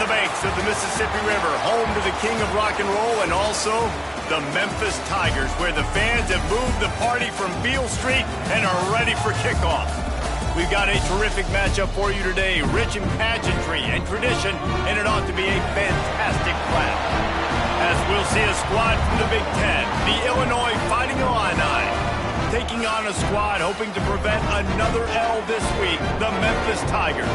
banks of the Mississippi River, home to the king of rock and roll and also the Memphis Tigers, where the fans have moved the party from Beale Street and are ready for kickoff. We've got a terrific matchup for you today, rich in pageantry and tradition, and it ought to be a fantastic clash. As we'll see a squad from the Big Ten, the Illinois Fighting Illini, taking on a squad hoping to prevent another L this week, the Memphis Tigers.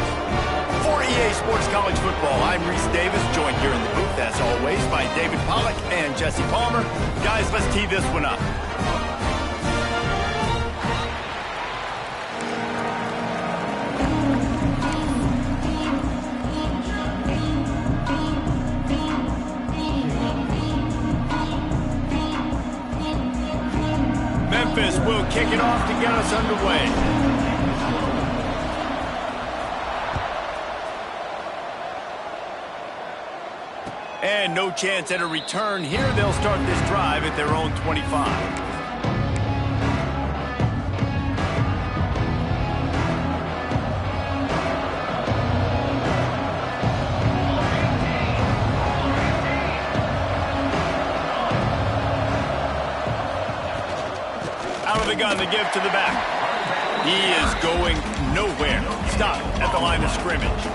For EA Sports College Football, I'm Reese Davis, joined here in the booth, as always, by David Pollack and Jesse Palmer. Guys, let's tee this one up. Memphis will kick it off to get us underway. And no chance at a return here. They'll start this drive at their own 25. Out of the gun to give to the back. He is going nowhere. Stop at the line of scrimmage.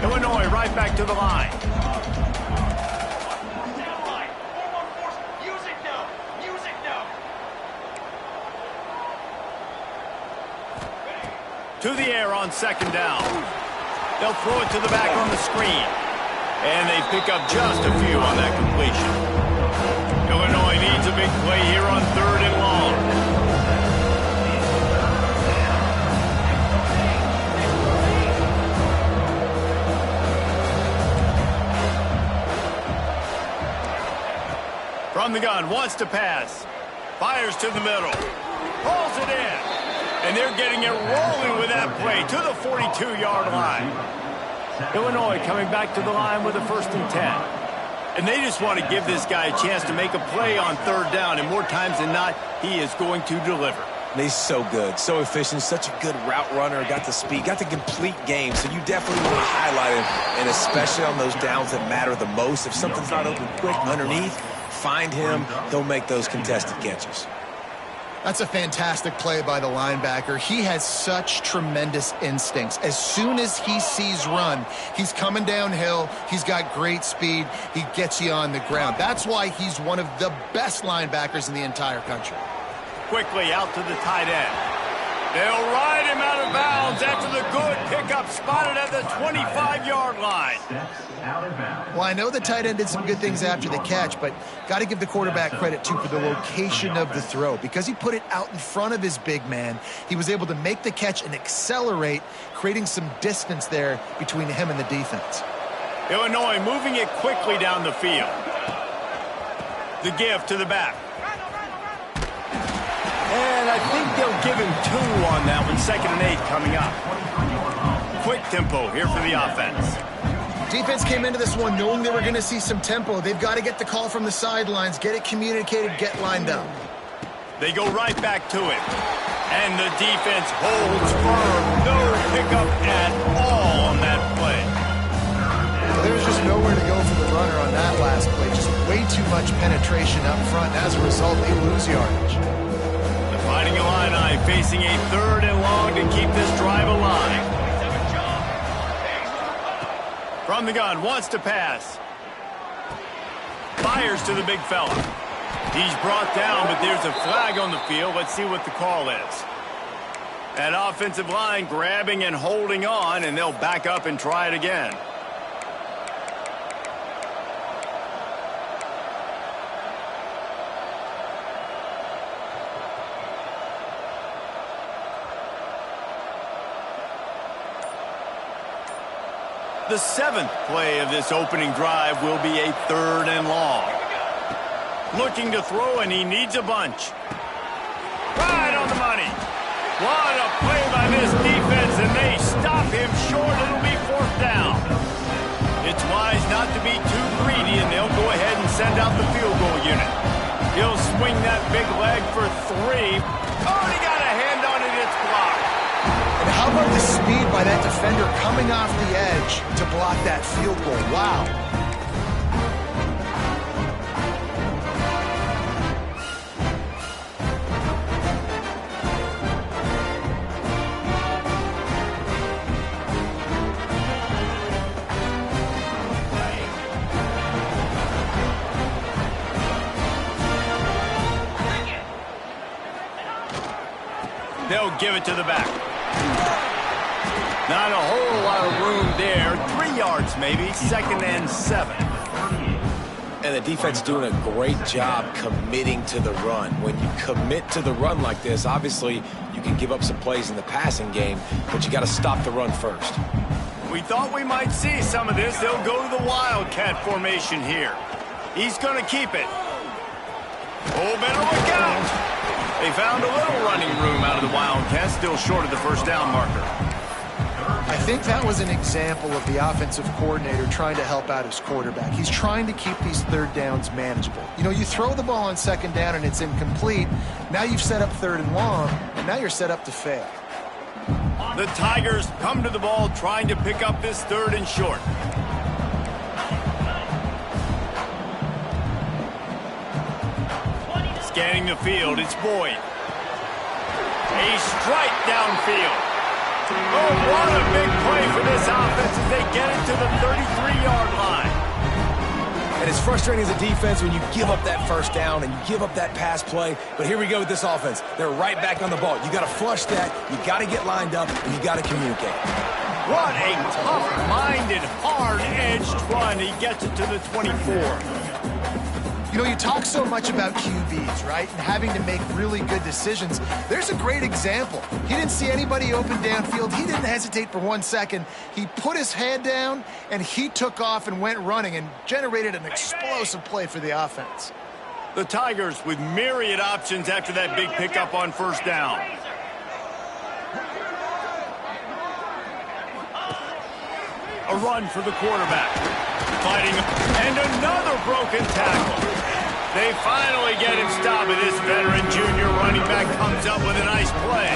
Illinois right back to the line. To the air on second down. They'll throw it to the back on the screen. And they pick up just a few on that completion. Illinois needs a big play here on third and long. From the gun, wants to pass. Fires to the middle. Pulls it in. And they're getting it rolling with that play to the 42-yard line. Illinois coming back to the line with a 1st and 10. And they just want to give this guy a chance to make a play on third down. And more times than not, he is going to deliver. He's so good, so efficient, such a good route runner, got the speed, got the complete game. So you definitely want to highlight him, and especially on those downs that matter the most. If something's not open quick underneath, find him. He'll make those contested catches. That's a fantastic play by the linebacker. He has such tremendous instincts. As soon as he sees run, he's coming downhill. He's got great speed. He gets you on the ground. That's why he's one of the best linebackers in the entire country. Quickly out to the tight end. They'll ride him out of bounds after the good pickup spotted at the 25-yard line. Well, I know the tight end did some good things after the catch, but got to give the quarterback credit, too, for the location of the throw. Because he put it out in front of his big man, he was able to make the catch and accelerate, creating some distance there between him and the defense. Illinois moving it quickly down the field. The give to the back. And I think they'll give him 2 on that one. 2nd and 8 coming up. Quick tempo here for the offense. Defense came into this one knowing they were going to see some tempo. They've got to get the call from the sidelines, get it communicated, get lined up. They go right back to it. And the defense holds firm. No pickup at all on that play. Well, there was just nowhere to go for the runner on that last play. Just way too much penetration up front. And as a result, they lose yardage. Fighting Illini facing a 3rd and long to keep this drive alive. From the gun, wants to pass. Fires to the big fella. He's brought down, but there's a flag on the field. Let's see what the call is. That offensive line grabbing and holding on, and they'll back up and try it again. The 7th play of this opening drive will be a 3rd and long. Looking to throw, and he needs a bunch. Right on the money. What a play by this defense, and they stop him short. It'll be 4th down. It's wise not to be too greedy, and they'll go ahead and send out the field goal unit. He'll swing that big leg for 3. Oh, he got a hand on it. It's blocked. And how about the speed by by that defender coming off the edge to block that field goal. Wow. They'll give it to the back. Not a whole lot of room there. 3 yards maybe. 2nd and 7. And the defense doing a great job committing to the run. When you commit to the run like this, obviously you can give up some plays in the passing game, but you got to stop the run first. We thought we might see some of this. They'll go to the Wildcat formation here. He's going to keep it. Oh, better look out. They found a little running room out of the Wildcats, still short of the first down marker. I think that was an example of the offensive coordinator trying to help out his quarterback. He's trying to keep these third downs manageable. You know, you throw the ball on 2nd down and it's incomplete. Now you've set up 3rd and long, and now you're set up to fail. The Tigers come to the ball trying to pick up this 3rd and short. Scanning the field, it's Boyd. A strike downfield. Oh, what a big play for this offense as they get it to the 33-yard line. And it's frustrating as a defense when you give up that first down and you give up that pass play. But here we go with this offense. They're right back on the ball. You got to flush that. You got to get lined up, and you got to communicate. What a tough-minded, hard-edged run. He gets it to the 24. You know, you talk so much about QBs, right? And having to make really good decisions. There's a great example. He didn't see anybody open downfield. He didn't hesitate for 1 second. He put his head down, and he took off and went running and generated an explosive play for the offense. The Tigers with myriad options after that big pickup on 1st down. A run for the quarterback. Fighting, and another broken tackle. They finally get him stopped, and this veteran junior running back comes up with a nice play.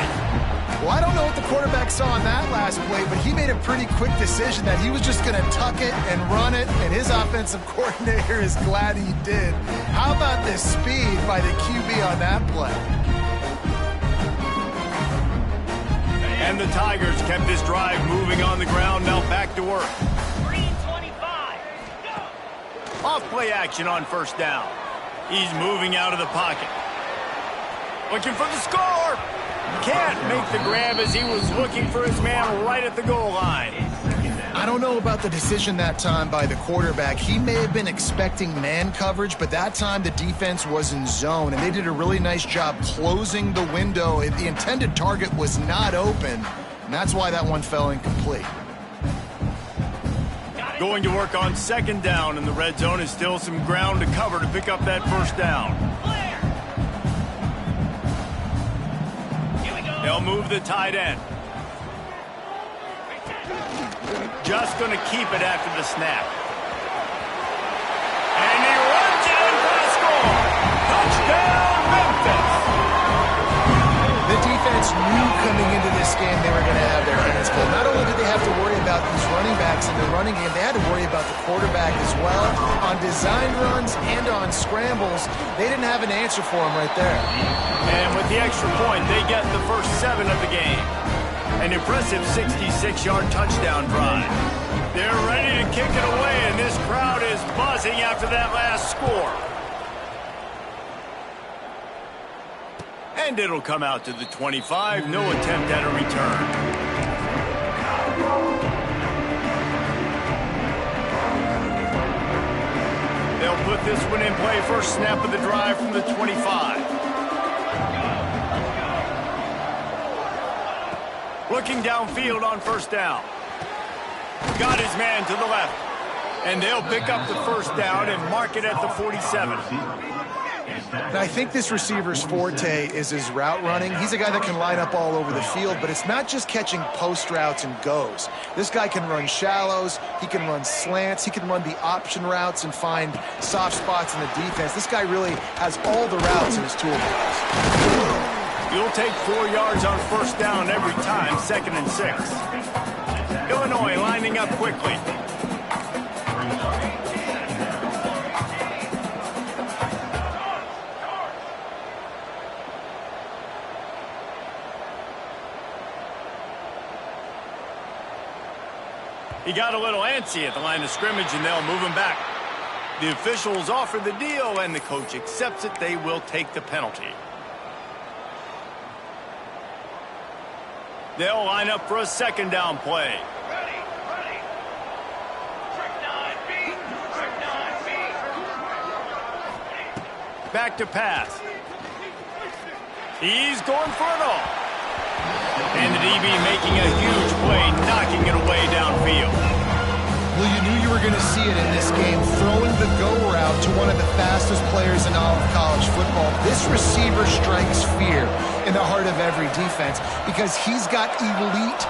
Well, I don't know what the quarterback saw on that last play, but he made a pretty quick decision that he was just going to tuck it and run it, and his offensive coordinator is glad he did. How about the speed by the QB on that play? And the Tigers kept this drive moving on the ground, now back to work. Off play action on 1st down. He's moving out of the pocket. Looking for the score. Can't make the grab as he was looking for his man right at the goal line. I don't know about the decision that time by the quarterback. He may have been expecting man coverage, but that time the defense was in zone, and they did a really nice job closing the window. The intended target was not open, and that's why that one fell incomplete. Going to work on 2nd down in the red zone is still some ground to cover to pick up that 1st down. They'll move the tight end. Just going to keep it after the snap. And he runs in for the score. Touchdown, Memphis. The defense knew coming into this game they were going to have their hands full. Not only did they have to worry about these running backs in the running game, they had to worry about the quarterback as well. On designed runs and on scrambles, they didn't have an answer for him right there. And with the extra point, they get the first 7 of the game. An impressive 66-yard touchdown drive. They're ready to kick it away, and this crowd is buzzing after that last score. And it'll come out to the 25. No attempt at a return. They'll put this one in play. First snap of the drive from the 25. Looking downfield on 1st down. Got his man to the left. And they'll pick up the 1st down and mark it at the 47. And I think this receiver's forte is his route running. He's a guy that can line up all over the field, but it's not just catching post routes and goes. This guy can run shallows, he can run slants, he can run the option routes and find soft spots in the defense. This guy really has all the routes in his toolbox. You'll take 4 yards on 1st down every time, 2nd and 6. lining up quickly. He got a little antsy at the line of scrimmage, and they'll move him back. The officials offer the deal, and the coach accepts it. They will take the penalty. They'll line up for a second down play. Ready. Trick 9B. Trick 9B. Back to pass. He's going for it all. And the DB making a huge play, knocking it away downfield. Well, you knew you were going to see it in this game, throwing the go route to one of the fastest players in all of college football. This receiver strikes fear in the heart of every defense because he's got elite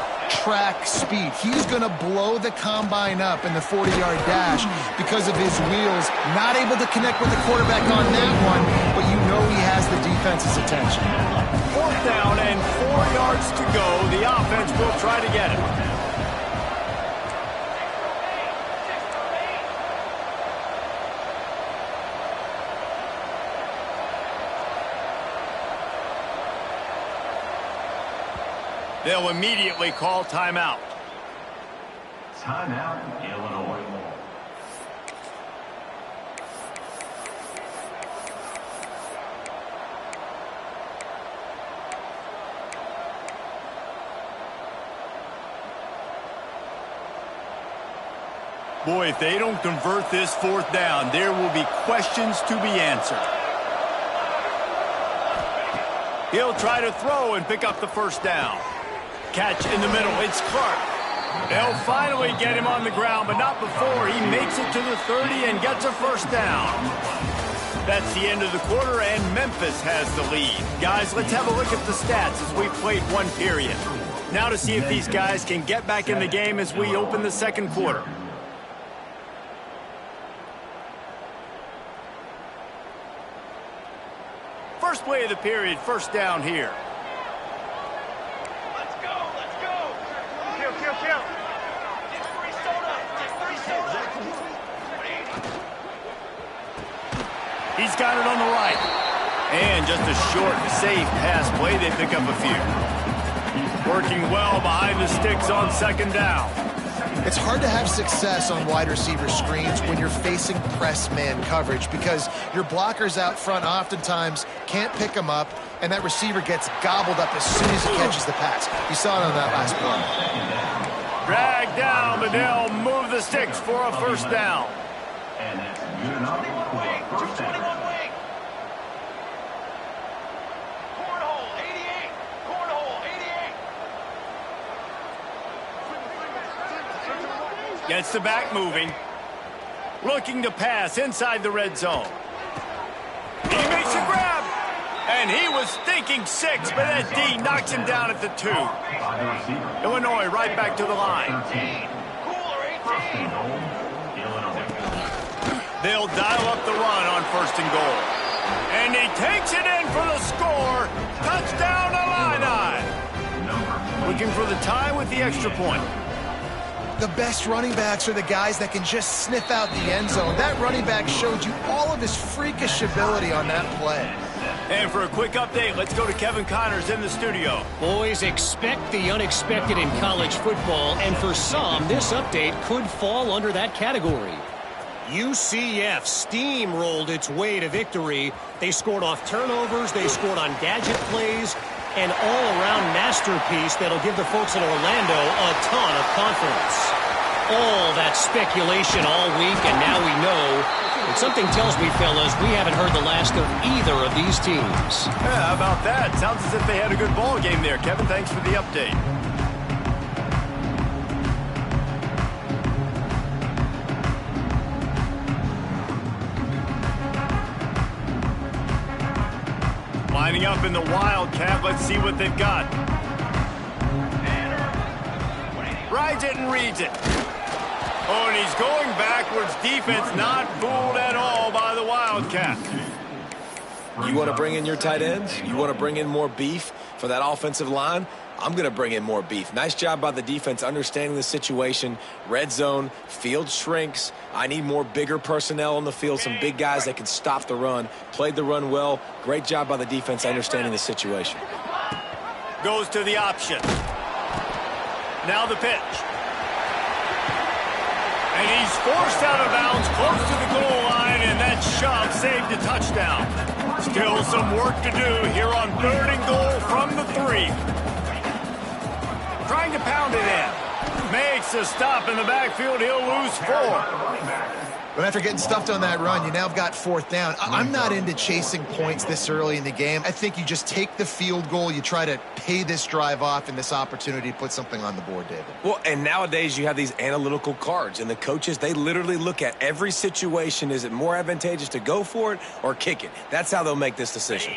track speed. He's going to blow the combine up in the 40-yard dash because of his wheels. Not able to connect with the quarterback on that one, but you know he has the defense's attention. 4th down and 4 yards to go. The offense will try to get it. They'll immediately call timeout. Timeout, Illinois. Boy, if they don't convert this 4th down, there will be questions to be answered. He'll try to throw and pick up the 1st down. Catch in the middle. It's Clark. They'll finally get him on the ground, but not before he makes it to the 30 and gets a 1st down. That's the end of the quarter, and Memphis has the lead. Guys, let's have a look at the stats as we played one period. Now to see if these guys can get back in the game as we open the 2nd quarter. First play of the period, 1st down here. Let's go. Kill. Get 3 soda. He's got it on the right. And just a short, safe pass play. They pick up a few. Working well behind the sticks on 2nd down. It's hard to have success on wide receiver screens when you're facing press man coverage because your blockers out front oftentimes can't pick them up, and that receiver gets gobbled up as soon as he catches the pass. You saw it on that last play. Drag down, but they'll move the sticks for a 1st down. And that's good enough for a 1st down. Cornhole 88. Gets the back moving. Looking to pass inside the red zone. He makes a grab. And he was thinking 6, but that D knocks him down at the 2. Illinois right back to the line. They'll dial up the run on 1st and goal. And he takes it in for the score. Touchdown, Illini. Looking for the tie with the extra point. The best running backs are the guys that can just sniff out the end zone. That running back showed you all of his freakish ability on that play. And for a quick update, let's go to Kevin Connors in the studio. Boys, expect the unexpected in college football, and for some, this update could fall under that category. UCF steamrolled its way to victory. They scored off turnovers, they scored on gadget plays, an all-around masterpiece that'll give the folks in Orlando a ton of confidence. All that speculation all week, and now we know. And something tells me, fellas, we haven't heard the last of either of these teams. Yeah, how about that? Sounds as if they had a good ball game there. Kevin, thanks for the update. Lining up in the Wildcat. Let's see what they've got. Rides it and reads it. Oh, and he's going backwards. Defense not fooled at all by the Wildcat. You want to bring in your tight ends? You want to bring in more beef for that offensive line? I'm going to bring in more beef. Nice job by the defense understanding the situation. Red zone, field shrinks. I need more bigger personnel on the field, some big guys that can stop the run. Played the run well. Great job by the defense understanding the situation. Goes to the option. Now the pitch. And he's forced out of bounds close to the goal line, and that shove saved a touchdown. Still some work to do here on 3rd and goal from the 3. Trying to pound it in. Makes a stop in the backfield. He'll lose 4. But after getting stuffed on that run, you now have got 4th down. I'm not into chasing points this early in the game. I think you just take the field goal. You try to pay this drive off and this opportunity to put something on the board, David. Well, and nowadays you have these analytical cards, and the coaches, they literally look at every situation. Is it more advantageous to go for it or kick it? That's how they'll make this decision.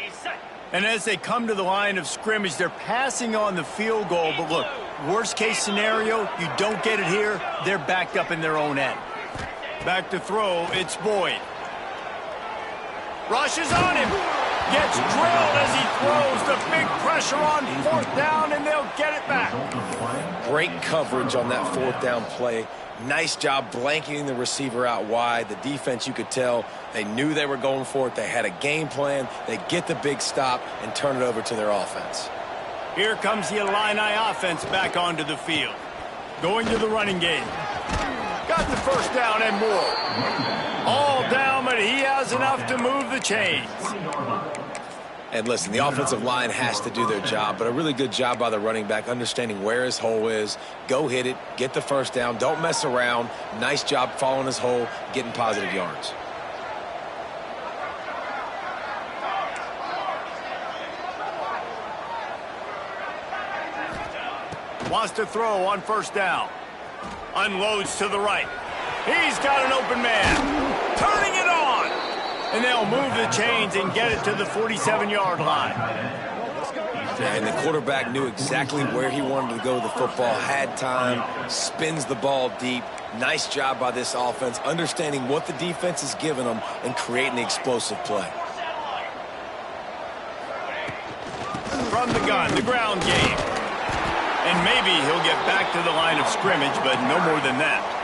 And as they come to the line of scrimmage, they're passing on the field goal. But look, worst case scenario, you don't get it here, they're backed up in their own end. Back to throw, it's Boyd. Rushes on him. Gets drilled as he throws. The big pressure on 4th down, and they'll get it back. Great coverage on that 4th down play. Nice job blanketing the receiver out wide. The defense, you could tell, they knew they were going for it. They had a game plan. They get the big stop and turn it over to their offense. Here comes the Illini offense back onto the field. Going to the running game. Got the 1st down and more. All down, but he has enough to move the chains. And listen, the offensive line has to do their job, but a really good job by the running back understanding where his hole is. Go hit it, get the 1st down, don't mess around. Nice job following his hole, getting positive yards. Wants to throw on 1st down. Unloads to the right. He's got an open man. Turning it on. And they'll move the chains and get it to the 47-yard line. And the quarterback knew exactly where he wanted to go with the football, had time, spins the ball deep. Nice job by this offense, understanding what the defense is giving them and creating the explosive play. From the gun, the ground game. And maybe he'll get back to the line of scrimmage, but no more than that.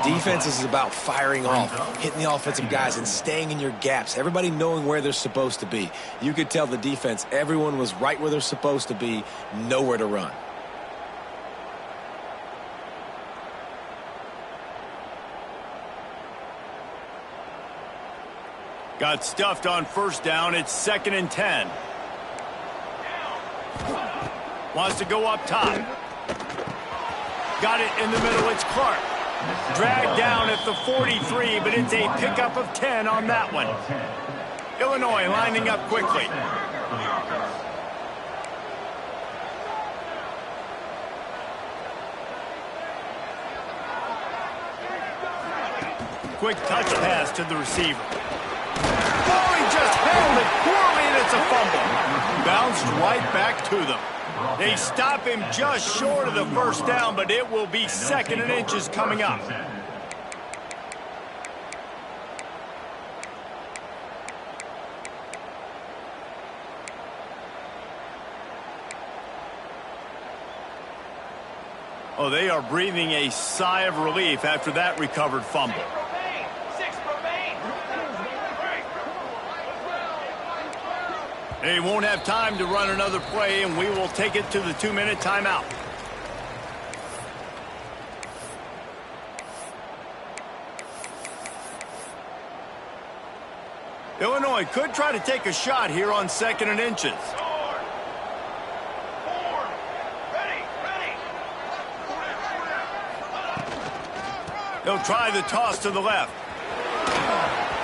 Defense is about firing off, hitting the offensive guys, and staying in your gaps. Everybody knowing where they're supposed to be. You could tell the defense, everyone was right where they're supposed to be, nowhere to run. Got stuffed on 1st down. It's 2nd and 10. Wants to go up top. Got it in the middle. It's Clark. Dragged down at the 43, but it's a pickup of 10 on that one. Illinois lining up quickly. Quick touch pass to the receiver. Oh, he just handled it poorly, and it's a fumble. Bounced right back to them. They stop him just short of the 1st down, but it will be 2nd and inches coming up. Oh, they are breathing a sigh of relief after that recovered fumble. They won't have time to run another play, and we will take it to the 2-minute timeout. Illinois could try to take a shot here on 2nd and inches. They'll try the toss to the left.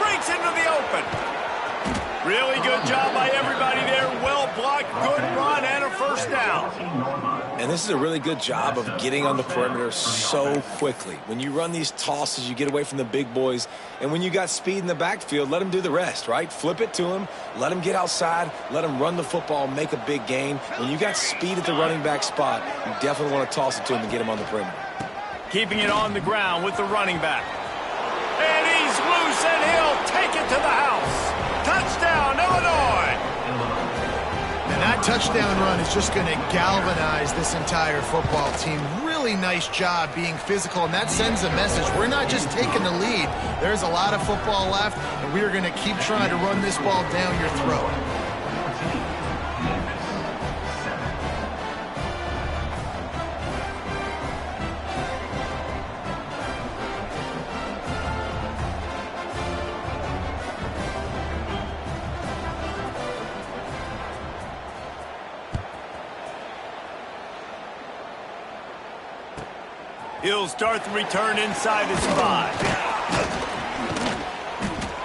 Breaks into the open. Really good job by everybody there. Well blocked, good run, and a 1st down. And this is a really good job of getting on the perimeter so quickly. When you run these tosses, you get away from the big boys. And when you got speed in the backfield, let them do the rest, right? Flip it to them. Let them get outside. Let them run the football, make a big gain. When you got speed at the running back spot, you definitely want to toss it to him and get him on the perimeter. Keeping it on the ground with the running back. And he's loose, and he'll take it to the house. Touchdown, Illinois. That touchdown run is just going to galvanize this entire football team. Really nice job being physical, and that sends a message. We're not just taking the lead. There's a lot of football left, and we are going to keep trying to run this ball down your throat. He'll start the return inside his 5.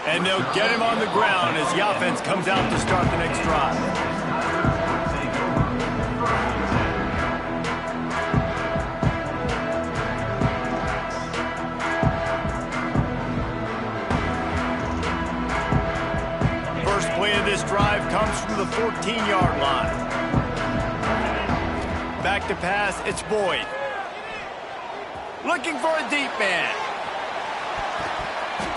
And they'll get him on the ground as the offense comes out to start the next drive. First play of this drive comes from the 14-yard line. Back to pass, it's Boyd. Looking for a deep man.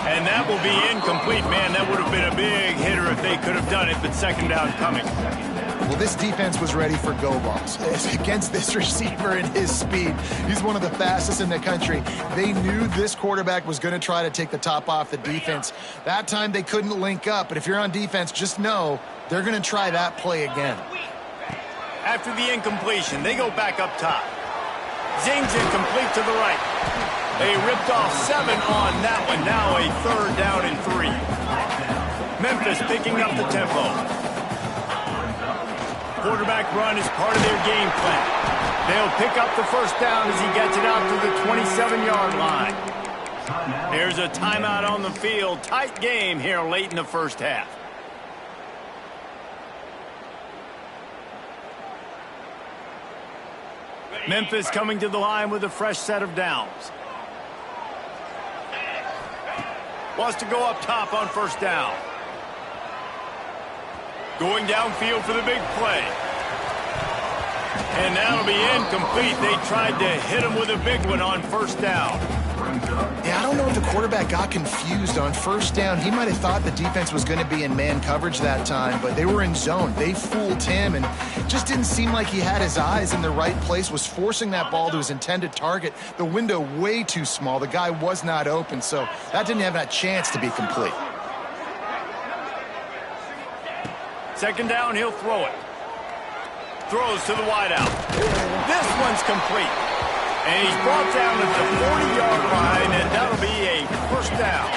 And that will be incomplete. Man, that would have been a big hitter if they could have done it, but second down coming. Well, this defense was ready for go balls. Against this receiver and his speed, he's one of the fastest in the country. They knew this quarterback was going to try to take the top off the defense. That time they couldn't link up, but if you're on defense, just know they're going to try that play again. After the incompletion, they go back up top. Zings it complete to the right. They ripped off 7 on that one. Now a third down and 3. Memphis picking up the tempo. Quarterback run is part of their game plan. They'll pick up the first down as he gets it out to the 27-yard line. There's a timeout on the field. Tight game here late in the first half. Memphis coming to the line with a fresh set of downs. Wants to go up top on first down. Going downfield for the big play. And that'll be incomplete. They tried to hit him with a big one on first down. Yeah, I don't know if the quarterback got confused on first down. He might have thought the defense was going to be in man coverage that time, but they were in zone. They fooled him, and it just didn't seem like he had his eyes in the right place, was forcing that ball to his intended target. The window way too small. The guy was not open, so that didn't have that chance to be complete. Second down, he'll throw it. Throws to the wideout. This one's complete. And he's brought down at the 40-yard line, and that'll be a first down.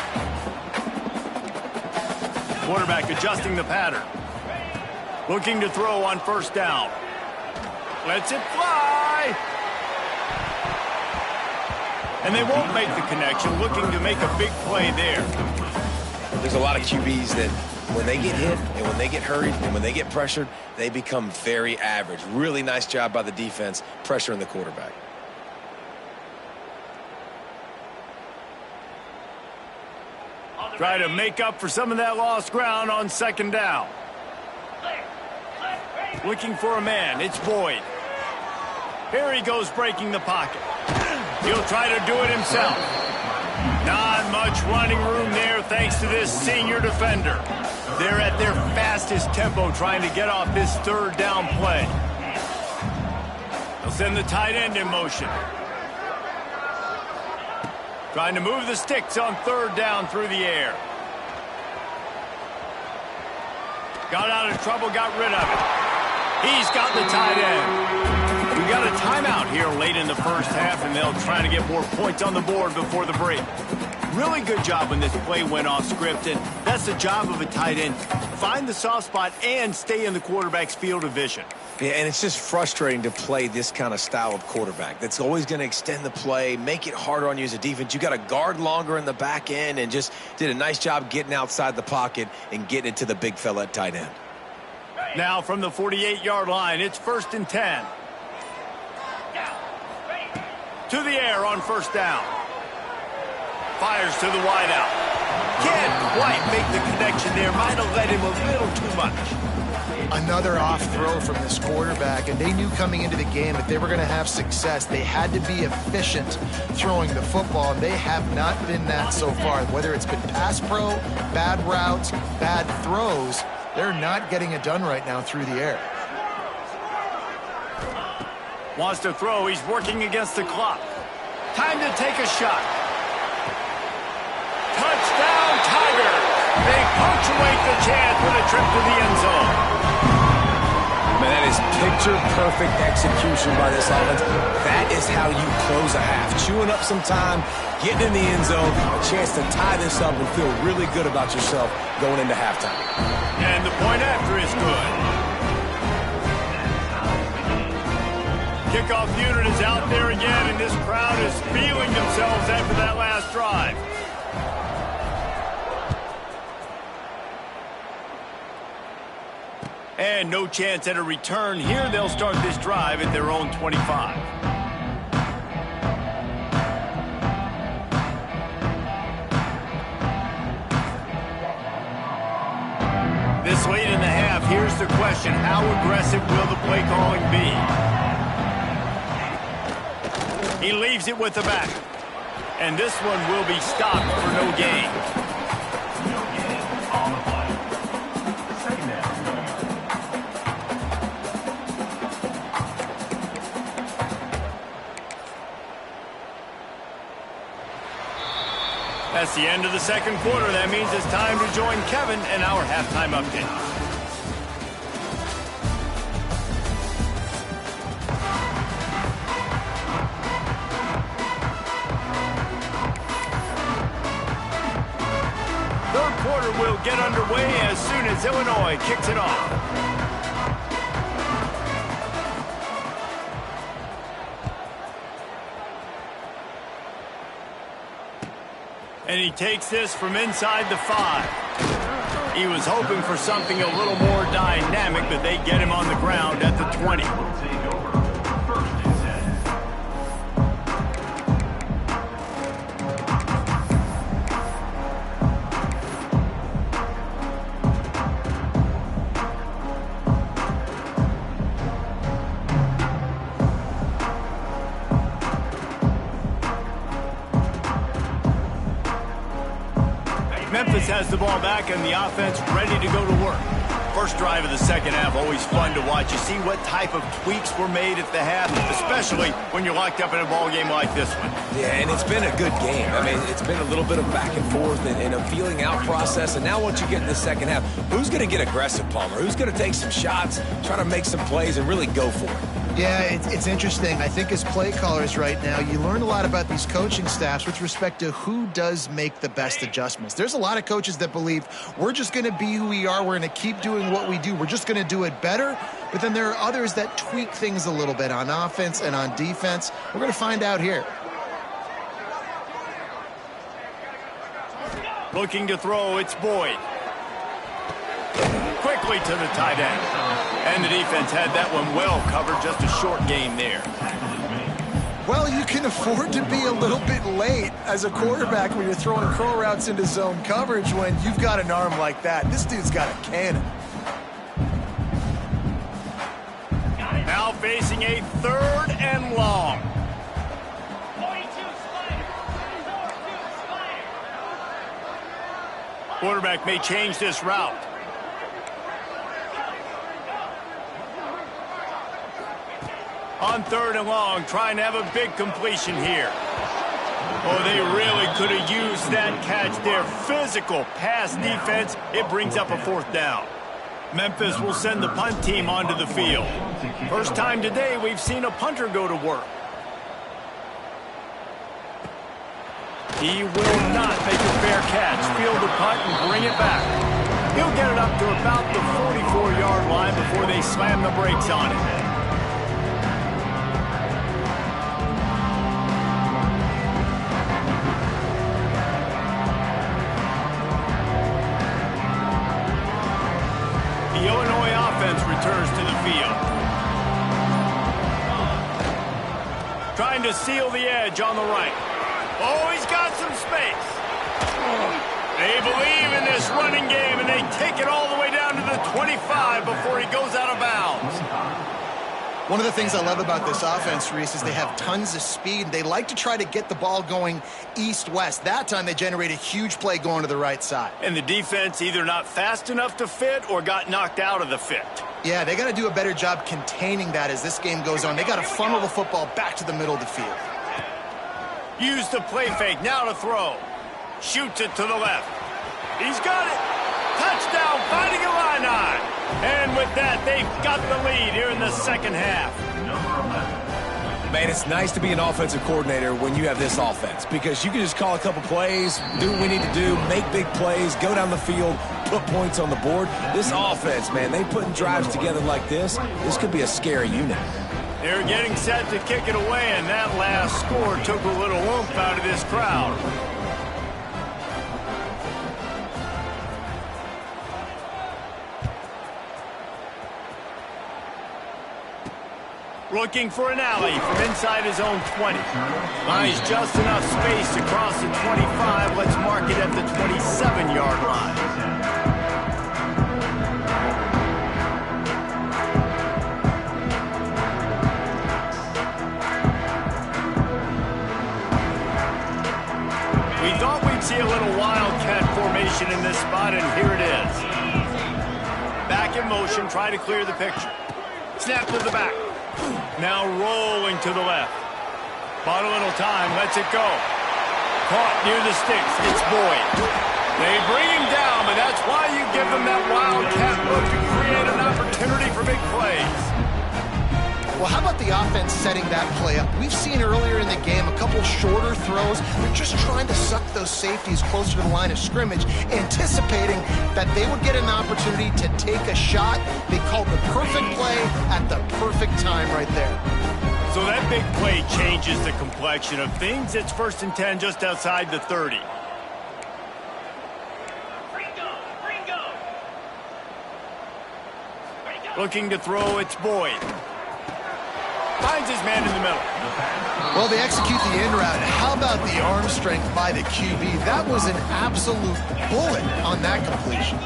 Quarterback adjusting the pattern. Looking to throw on first down. Lets it fly. And they won't make the connection, looking to make a big play there. There's a lot of QBs that when they get hit and when they get hurried and when they get pressured, they become very average. Really nice job by the defense pressuring the quarterback. Try to make up for some of that lost ground on second down. Looking for a man. It's Boyd. Here he goes breaking the pocket. He'll try to do it himself. Not much running room there thanks to this senior defender. They're at their fastest tempo trying to get off this third down play. They'll send the tight end in motion. Trying to move the sticks on third down through the air. Got out of trouble, got rid of it. He's got the tight end. We got a timeout here late in the first half, and they'll try to get more points on the board before the break. Really good job when this play went off script, and that's the job of a tight end. Find the soft spot and stay in the quarterback's field of vision. Yeah, and it's just frustrating to play this kind of style of quarterback. That's always going to extend the play, make it harder on you as a defense. You got to guard longer in the back end, and just did a nice job getting outside the pocket and getting it to the big fella at tight end. Now from the 48-yard line, it's 1st and 10. To the air on first down. Fires to the wideout. Can't quite make the connection there. Might have led him a little too much. Another off throw from this quarterback, and they knew coming into the game if they were going to have success, they had to be efficient throwing the football, and they have not been that so far. Whether it's been pass pro, bad routes, bad throws, they're not getting it done right now through the air. Wants to throw. He's working against the clock. Time to take a shot. Touchdown, Tigers! They punctuate the chance with a trip to the end zone. Man, that is picture-perfect execution by this offense. That is how you close a half. Chewing up some time, getting in the end zone, a chance to tie this up and feel really good about yourself going into halftime. And the point after is good. Kickoff unit is out there again, and this crowd is feeling themselves after that last drive. And no chance at a return here. They'll start this drive at their own 25. This late in the half, here's the question. How aggressive will the play calling be? He leaves it with the back. And this one will be stopped for no gain. That's the end of the second quarter. That means it's time to join Kevin in our halftime update. Third quarter will get underway as soon as Illinois kicks it off. And he takes this from inside the 5. He was hoping for something a little more dynamic, but they get him on the ground at the 20. Memphis has the ball back and the offense ready to go to work. First drive of the second half, always fun to watch. You see what type of tweaks were made at the half, especially when you're locked up in a ball game like this one. Yeah, and it's been a good game. I mean, it's been a little bit of back and forth and a feeling out process. And now once you get in the second half, who's going to get aggressive, Palmer? Who's going to take some shots, try to make some plays, and really go for it? Yeah, it's interesting. I think as play callers right now, you learn a lot about these coaching staffs with respect to who does make the best adjustments. There's a lot of coaches that believe we're just going to be who we are. We're going to keep doing what we do. We're just going to do it better. But then there are others that tweak things a little bit on offense and on defense. We're going to find out here. Looking to throw, it's Boyd. Quickly to the tight end. And the defense had that one well covered, just a short gain there. Well, you can afford to be a little bit late as a quarterback when you're throwing curl routes into zone coverage when you've got an arm like that. This dude's got a cannon. Now facing a 3rd and long. Quarterback may change this route. On 3rd and long, trying to have a big completion here. Oh, they really could have used that catch there. Physical pass defense. It brings up a 4th down. Memphis will send the punt team onto the field. First time today we've seen a punter go to work. He will not make a fair catch. Field the punt and bring it back. He'll get it up to about the 44-yard line before they slam the brakes on it. The Illinois offense returns to the field. Trying to seal the edge on the right. Oh, he's got some space. They believe in this running game, and they take it all the way down to the 25 before he goes out of bounds. One of the things I love about this offense, Reese, is they have tons of speed. They like to try to get the ball going east-west. That time they generate a huge play going to the right side. And the defense either not fast enough to fit or got knocked out of the fit. Yeah, they got to do a better job containing that as this game goes on. They got to funnel the football back to the middle of the field. Use the play fake, now to throw. Shoots it to the left. He's got it. Touchdown, Fighting Illini. And with that, they've got the lead here in the second half. Man, it's nice to be an offensive coordinator when you have this offense because you can just call a couple plays, do what we need to do, make big plays, go down the field, put points on the board. This offense, man, they putting drives together like this could be a scary unit. They're getting set to kick it away, and that last score took a little oomph out of this crowd. Looking for an alley from inside his own 20. Finds just enough space to cross the 25. Let's mark it at the 27-yard line. We thought we'd see a little wildcat formation in this spot, and here it is. Back in motion, try to clear the picture. Snap to the back. Now rolling to the left. Bought a little time, lets it go. Caught near the sticks, it's Boyd. They bring him down, but that's why you give them that wildcat look to create an opportunity for big plays. Well, how about the offense setting that play up? We've seen earlier in the game a couple shorter throws. They're just trying to suck those safeties closer to the line of scrimmage, anticipating that they would get an opportunity to take a shot. They called the perfect play at the perfect time right there. So that big play changes the complexion of things. It's 1st and 10 just outside the 30. Looking to throw, it's Boyd. Finds his man in the middle. Well, they execute the in route. How about the arm strength by the QB? That was an absolute bullet on that completion.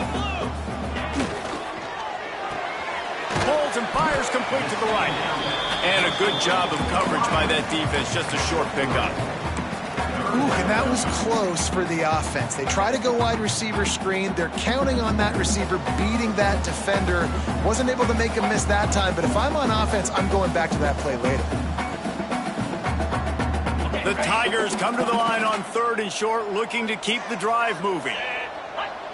Pulls and fires complete to the right. And a good job of coverage by that defense. Just a short pickup. Ooh, and that was close for the offense. They try to go wide receiver screen. They're counting on that receiver beating that defender. Wasn't able to make him miss that time, but if I'm on offense, I'm going back to that play later. The Tigers come to the line on 3rd and short, looking to keep the drive moving.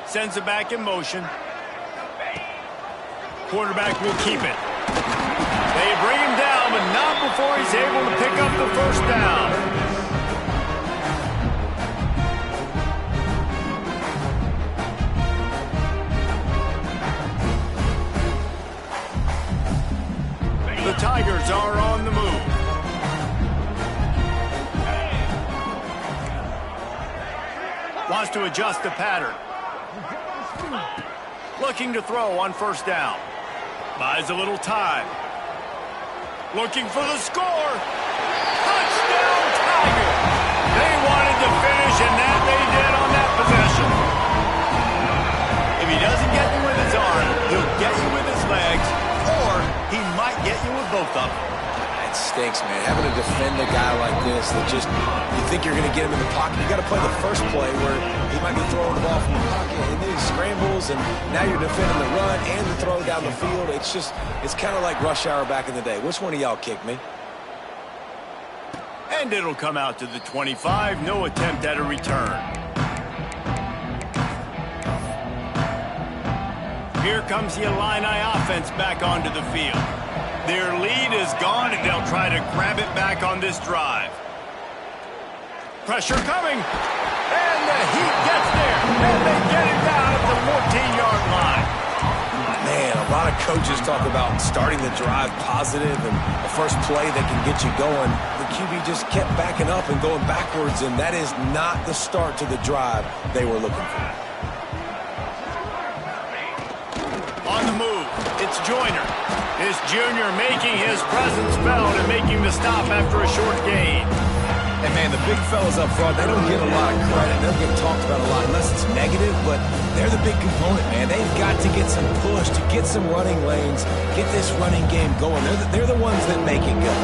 Sends it back in motion. Quarterback will keep it. They bring him down, but not before he's able to pick up the first down. The Tigers are on the move. Wants to adjust the pattern. Looking to throw on 1st down. Buys a little time. Looking for the score. Touchdown, Tigers! They wanted to finish, and that they did on that possession. If he doesn't get you with his arm, he'll get you with his legs, or he might get you with both of them. It stinks, man. Having to defend a guy like this that just, you think you're going to get him in the pocket. You got to play the first play where he might be throwing the ball from the pocket, and then he scrambles, and now you're defending the run and the throw down the field. It's just, it's kind of like rush hour back in the day. Which one of y'all kicked me? And it'll come out to the 25. No attempt at a return. Here comes the Illini offense back onto the field. Their lead is gone, and they'll try to grab it back on this drive. Pressure coming. And the Heat gets there. And they get it down at the 14-yard line. Man, a lot of coaches talk about starting the drive positive and the first play that can get you going. The QB just kept backing up and going backwards, and that is not the start to the drive they were looking for. On the move, it's Joyner. This junior making his presence felt and making the stop after a short gain. And man, the big fellas up front, they don't get a lot of credit. They don't get talked about a lot unless it's negative, but they're the big component, man. They've got to get some push, to get some running lanes, get this running game going. They're the ones that make it go.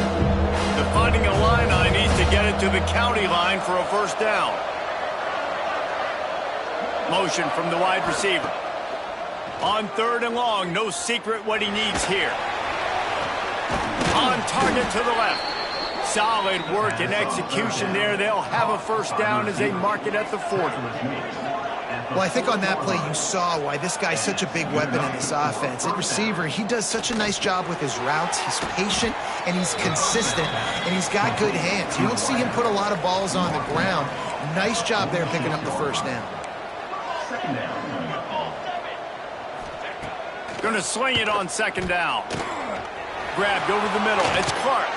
The Fighting Illini needs to get it to the county line for a first down. Motion from the wide receiver. On 3rd and long, no secret what he needs here. On target to the left. Solid work and execution there. They'll have a first down as they mark it at the 40. Well, I think on that play you saw why this guy's such a big weapon in this offense. At receiver, he does such a nice job with his routes. He's patient, and he's consistent, and he's got good hands. You don't see him put a lot of balls on the ground. Nice job there picking up the first down. Going to sling it on 2nd down. Grabbed over the middle. It's Clark.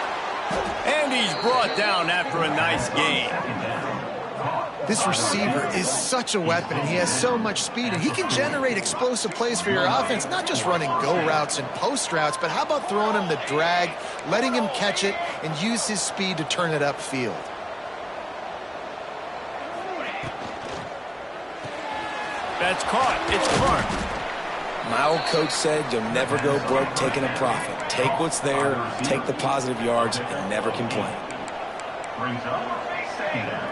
And he's brought down after a nice gain. This receiver is such a weapon, and he has so much speed, and he can generate explosive plays for your offense, not just running go routes and post routes, but how about throwing him the drag, letting him catch it, and use his speed to turn it upfield. That's caught. It's Clark. My old coach said you'll never go broke taking a profit. Take what's there, take the positive yards, and never complain. Brings up second down.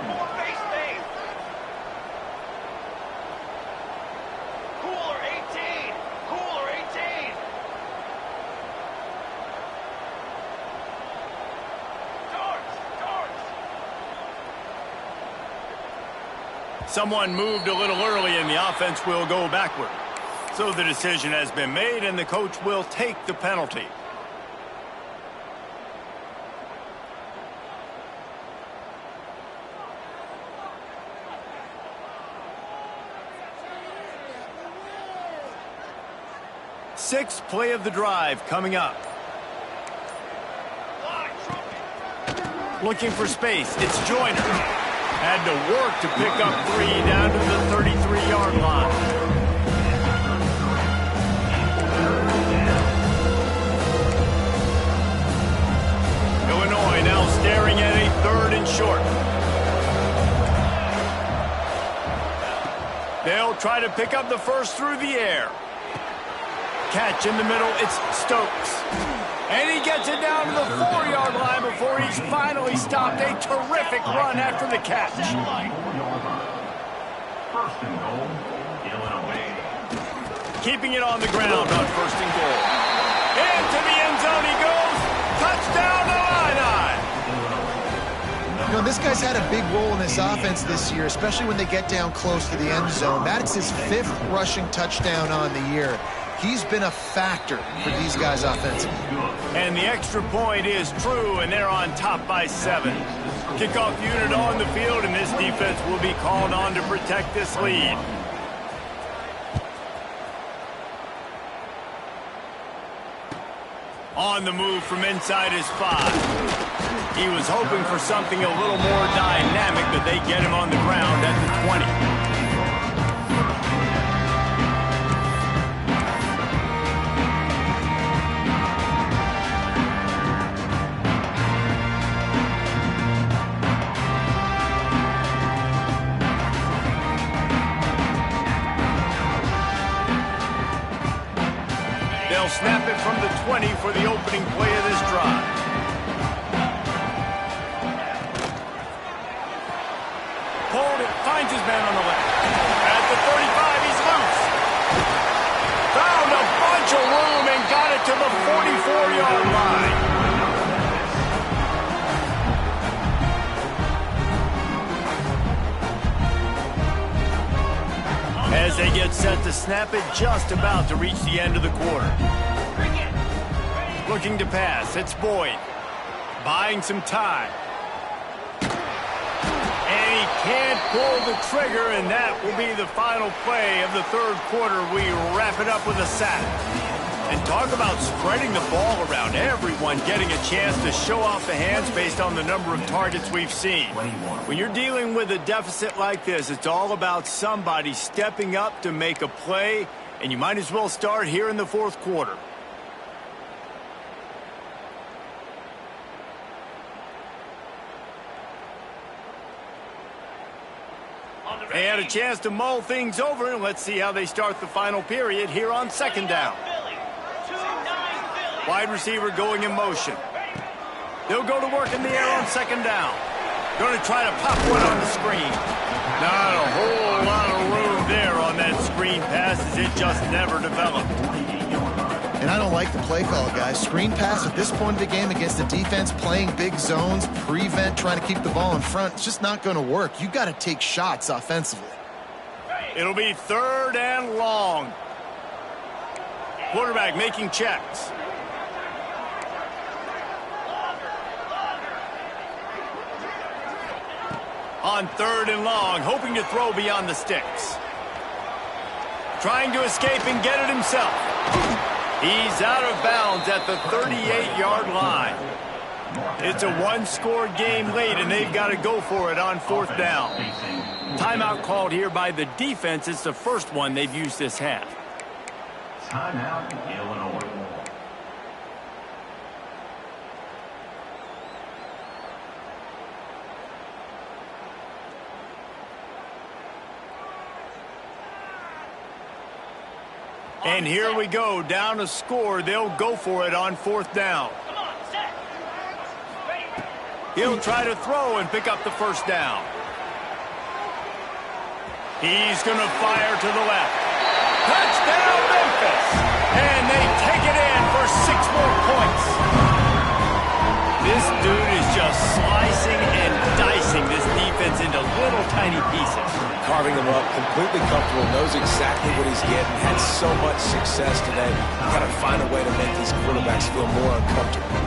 Cooler 18. Cooler 18. Darts. Someone moved a little early, and the offense will go backward. So the decision has been made, and the coach will take the penalty. Sixth play of the drive coming up. Looking for space. It's Joyner. Had to work to pick up 3 down to the 33-yard line. Illinois now staring at a 3rd and short. They'll try to pick up the first through the air. Catch in the middle, it's Stokes. And he gets it down to the 4-yard line before he's finally stopped. A terrific run after the catch. First and goal, Illinois. Keeping it on the ground on 1st and goal. Into the end zone he goes. Touchdown, Illini! You know, this guy's had a big role in this offense this year, especially when they get down close to the end zone. That's his 5th rushing touchdown on the year. He's been a factor for these guys offensively. And the extra point is true, and they're on top by 7. Kickoff unit on the field, and this defense will be called on to protect this lead. On the move from inside his 5. He was hoping for something a little more dynamic, but they get him on the ground at the 20. They'll snap it from the 20 for the opening play of this drive. Pulled it, finds his man on the left. At the 35, he's loose. Found a bunch of room and got it to the 44-yard line. As they get set to snap it, just about to reach the end of the quarter. Looking to pass, it's Boyd. Buying some time. And he can't pull the trigger, and that will be the final play of the 3rd quarter. We wrap it up with a sack. And talk about spreading the ball around. Everyone getting a chance to show off the hands based on the number of targets we've seen. When you're dealing with a deficit like this, it's all about somebody stepping up to make a play, and you might as well start here in the 4th quarter. They had a chance to mull things over, and let's see how they start the final period here on second down. Wide receiver going in motion. They'll go to work in the air on second down. Going to try to pop one on the screen. Not a whole lot of room there on that screen pass, as it just never developed. And I don't like the play call, guys. Screen pass at this point of the game against the defense playing big zones, prevent, trying to keep the ball in front. It's just not going to work. You got to take shots offensively. It'll be third and long. Quarterback making checks. On third and long, hoping to throw beyond the sticks. Trying to escape and get it himself. He's out of bounds at the 38-yard line. It's a one-score game late, and they've got to go for it on fourth down. Timeout called here by the defense. It's the first one they've used this half. Timeout, Illinois. And here we go, down a score. They'll go for it on fourth down. He'll try to throw and pick up the first down. He's going to fire to the left. Touchdown, Memphis! And they take it in for 6 more points. This dude is just slicing and dicing this defense into little tiny pieces. Carving them up, completely comfortable, knows exactly what he's getting, had so much success today. You got to find a way to make these quarterbacks feel more uncomfortable.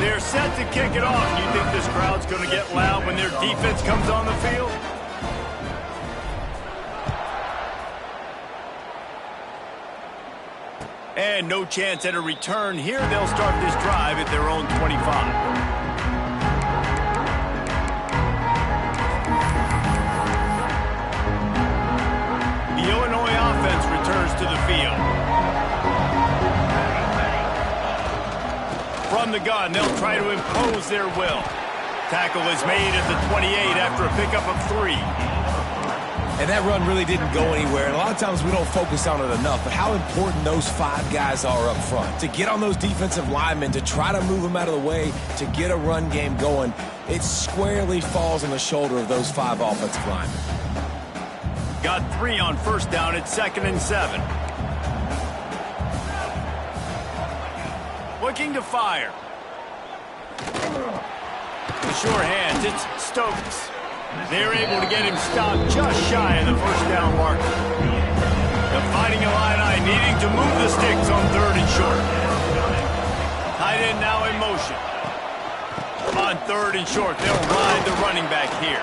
They're set to kick it off. You think this crowd's going to get loud when their defense comes on the field? And no chance at a return here. They'll start this drive at their own 25. The Illinois offense returns to the field. From the gun, they'll try to impose their will. Tackle is made at the 28 after a pickup of 3. And that run really didn't go anywhere. And a lot of times we don't focus on it enough, but how important those 5 guys are up front. To get on those defensive linemen, to try to move them out of the way, to get a run game going, it squarely falls on the shoulder of those 5 offensive linemen. Got 3 on first down at 2nd and 7. Looking to fire. The sure hands, it's Stokes. They're able to get him stopped just shy of the first down marker. Defining Illini needing to move the sticks on 3rd and short. Tight end now in motion. On 3rd and short, they'll ride the running back here.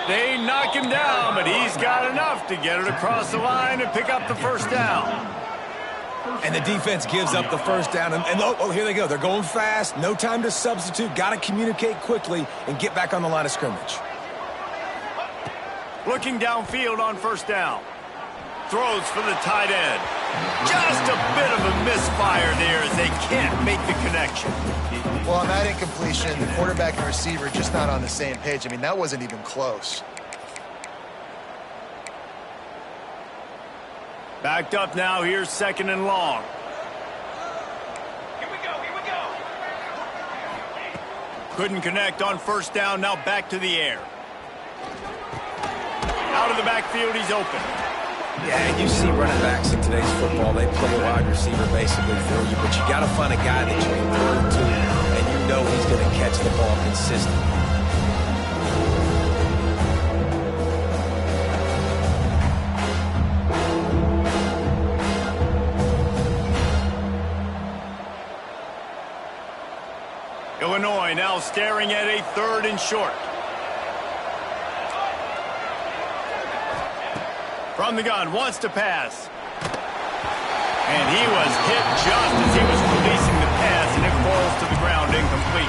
They knock him down, but he's got enough to get it across the line and pick up the first down. And the defense gives up the first down. And oh, here they go. They're going fast. No time to substitute. Got to communicate quickly and get back on the line of scrimmage. Looking downfield on first down. Throws for the tight end. Just a bit of a misfire there as they can't make the connection. Well, on that incompletion, the quarterback and receiver just not on the same page. I mean, that wasn't even close. Backed up now. Here's 2nd and long. Here we go, here we go. Couldn't connect on first down. Now back to the air. Out of the backfield, he's open. Yeah, and you see running backs in today's football, they play a wide receiver basically for you, but you got to find a guy that you can throw to, and you know he's going to catch the ball consistently. Illinois now staring at a 3rd and short. From the gun, wants to pass. And he was hit just as he was releasing the pass, and it falls to the ground incomplete.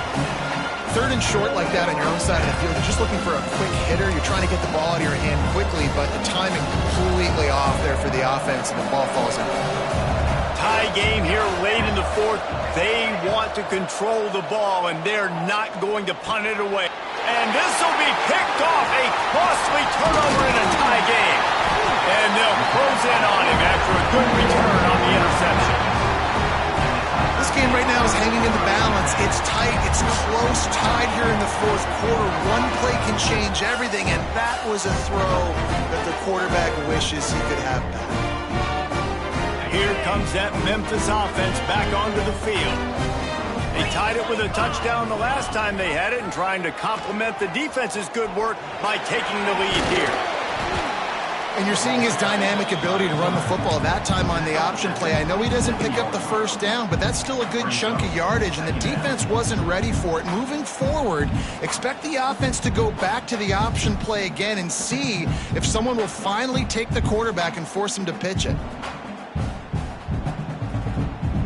3rd and short like that on your own side of the field, you're just looking for a quick hitter. You're trying to get the ball out of your hand quickly, but the timing completely off there for the offense, and the ball falls in. Tie game here late in the 4th. They want to control the ball, and they're not going to punt it away. And this will be picked off. A costly turnover in a tie. goes in on him after a good return on the interception. This game right now is hanging in the balance. It's tight. It's close, tied here in the fourth quarter. One play can change everything, and that was a throw that the quarterback wishes he could have back. Here comes that Memphis offense back onto the field. They tied it with a touchdown the last time they had it and trying to complement the defense's good work by taking the lead here. And you're seeing his dynamic ability to run the football, that time on the option play. I know he doesn't pick up the first down, but that's still a good chunk of yardage, and the defense wasn't ready for it. Moving forward, expect the offense to go back to the option play again and see if someone will finally take the quarterback and force him to pitch it.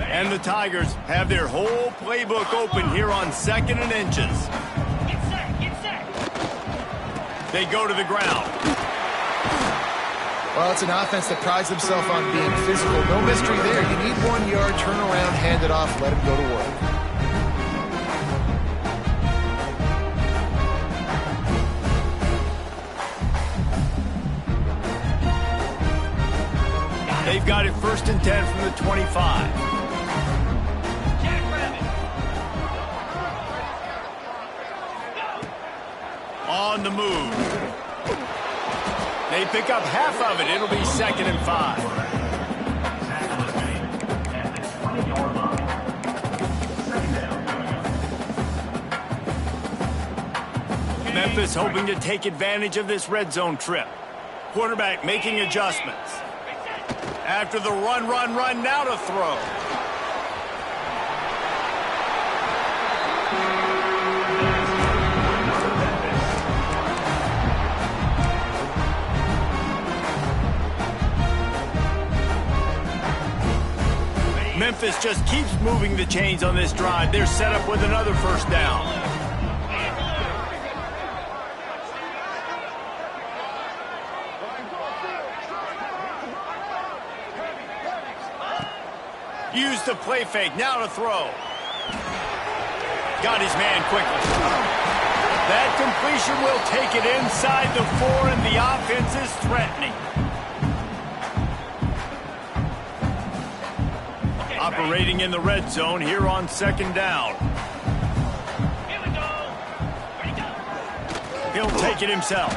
And the Tigers have their whole playbook open here on 2nd and inches. Get set. They go to the ground. Well, it's an offense that prides himself on being physical. No mystery there. You need 1 yard, turn around, hand it off, let him go to work. They've got it 1st and 10 from the 25. On the move. They pick up half of it. It'll be 2nd and 5. Memphis hoping to take advantage of this red zone trip. Quarterback making adjustments. After the run, now to throw. Memphis just keeps moving the chains on this drive. They're set up with another first down. Use the play fake. Now to throw. Got his man quickly. That completion will take it inside the 4, and the offense is threatening. Operating in the red zone here on 2nd down. Here we go. Ready, go. He'll take it himself.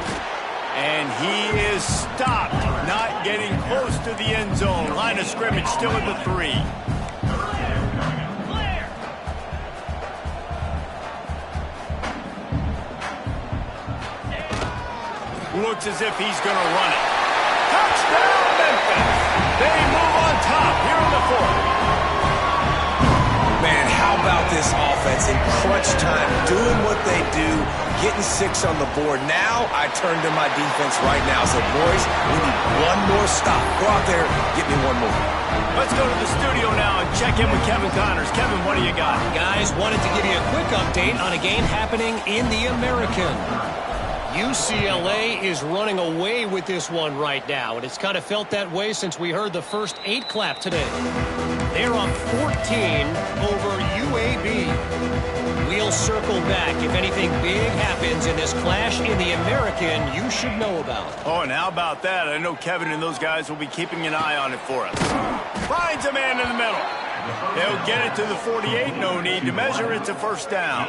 And he is stopped. Not getting close to the end zone. Line of scrimmage still at the 3. Clear. Looks as if he's going to run it. Touchdown, Memphis! They move on top here in the 4th. Man, how about this offense in crunch time, doing what they do, getting 6 on the board. Now I turn to my defense right now. So, boys, we need 1 more stop. Go out there, get me 1 more. Let's go to the studio now and check in with Kevin Connors. Kevin, what do you got? Guys, wanted to give you a quick update on a game happening in the American. UCLA is running away with this one right now, and it's kind of felt that way since we heard the first 8 clap today. They're up 14 over UAB. We'll circle back if anything big happens in this clash in the American you should know about. Oh, and how about that? I know Kevin and those guys will be keeping an eye on it for us. Finds a man in the middle. They'll get it to the 48. No need to measure. It's a first down.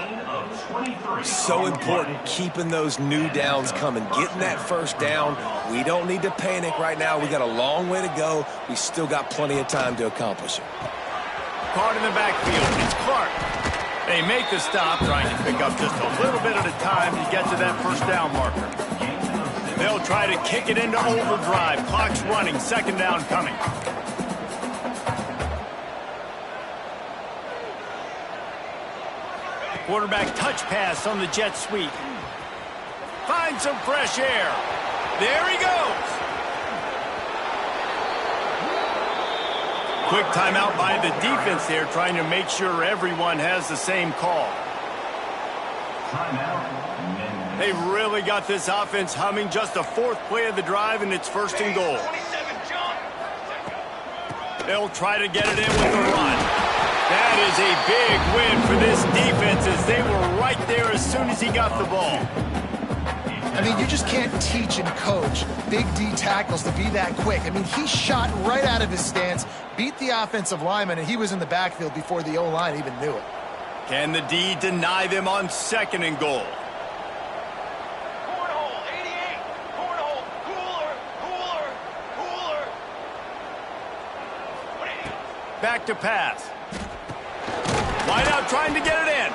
So important keeping those new downs coming, getting that first down. We don't need to panic right now. We got a long way to go. We still got plenty of time to accomplish it. Caught in the backfield. It's Clark. They make the stop, trying to pick up just a little bit at a time to get to that first down marker. They'll try to kick it into overdrive. Clock's running. 2nd down coming. Quarterback touch pass on the jet sweep. Finds some fresh air. There he goes. Quick timeout by the defense there, trying to make sure everyone has the same call. They've really got this offense humming. Just the 4th play of the drive, and it's 1st and goal. They'll try to get it in with the run. That is a big win for this defense as they were right there as soon as he got the ball. I mean, you just can't teach and coach big D tackles to be that quick. I mean, he shot right out of his stance, beat the offensive lineman, and he was in the backfield before the O-line even knew it. Can the D deny them on 2nd and goal? Cornhole, 88. Cornhole, cooler. 180. Back to pass. Wide out trying to get it in.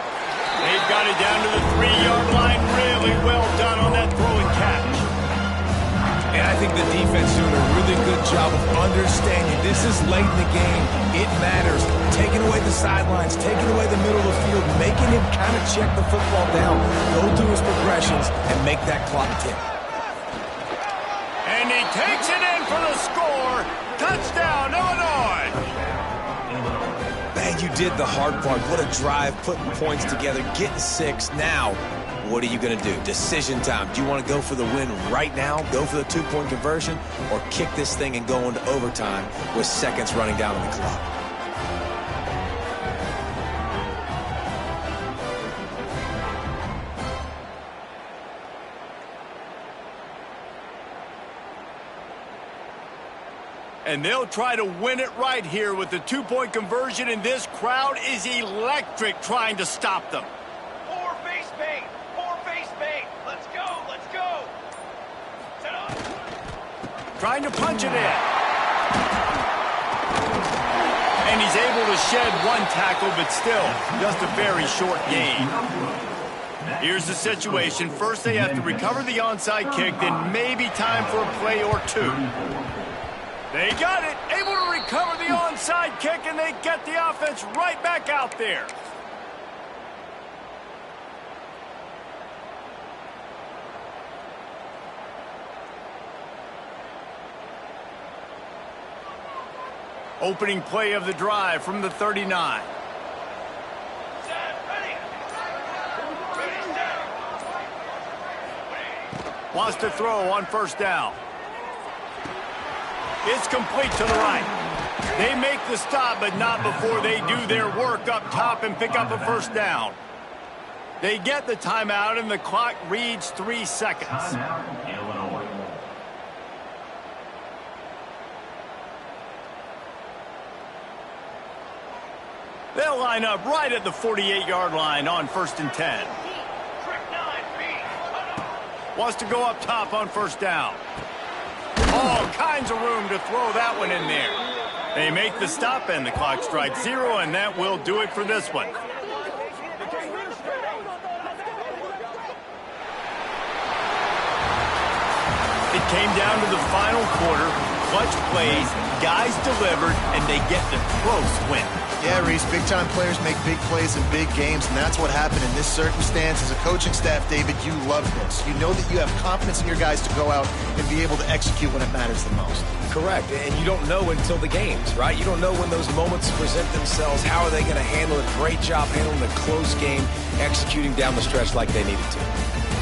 They've got it down to the 3-yard line. Really well done on that throw and catch. And I think the defense doing a really good job of understanding this is late in the game. It matters. Taking away the sidelines, taking away the middle of the field, making him kind of check the football down, go through his progressions, and make that clock tick. And he takes it in for the score. Touchdown, Illinois. Man, you did the hard part. What a drive, putting points together, getting 6. Now, what are you going to do? Decision time. Do you want to go for the win right now, go for the 2-point conversion, or kick this thing and go into overtime with seconds running down on the clock? And they'll try to win it right here with the 2-point conversion, and this crowd is electric trying to stop them. 4 face paint. 4 face paint. Let's go. Set up. Trying to punch it in. And he's able to shed 1 tackle, but still, just a very short gain. Here's the situation. First, they have to recover the onside kick, then maybe time for a play or 2. They got it, able to recover the onside kick, and they get the offense right back out there. Opening play of the drive from the 39. Set, ready. Ready, set. Wants to throw on 1st down. It's complete to the right. They make the stop, but not before they do their work up top and pick up a 1st down. They get the timeout, and the clock reads 3 seconds. They'll line up right at the 48-yard line on 1st and 10. Trick 9B. Wants to go up top on 1st down. All kinds of room to throw that one in there. They make the stop, and the clock strikes 0, and that will do it for this one. It came down to the final quarter. Clutch plays, guys delivered, and they get the close win. Yeah, Reese, big-time players make big plays in big games, and that's what happened in this circumstance. As a coaching staff, David, you love this. You know that you have confidence in your guys to go out and be able to execute when it matters the most. Correct, and you don't know until the games, right? You don't know when those moments present themselves. How are they going to handle it? Great job handling a close game, executing down the stretch like they needed to.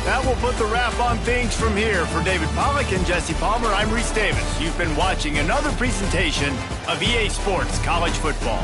That will put the wrap on things from here. For David Pollack and Jesse Palmer, I'm Reese Davis. You've been watching another presentation of EA Sports College Football.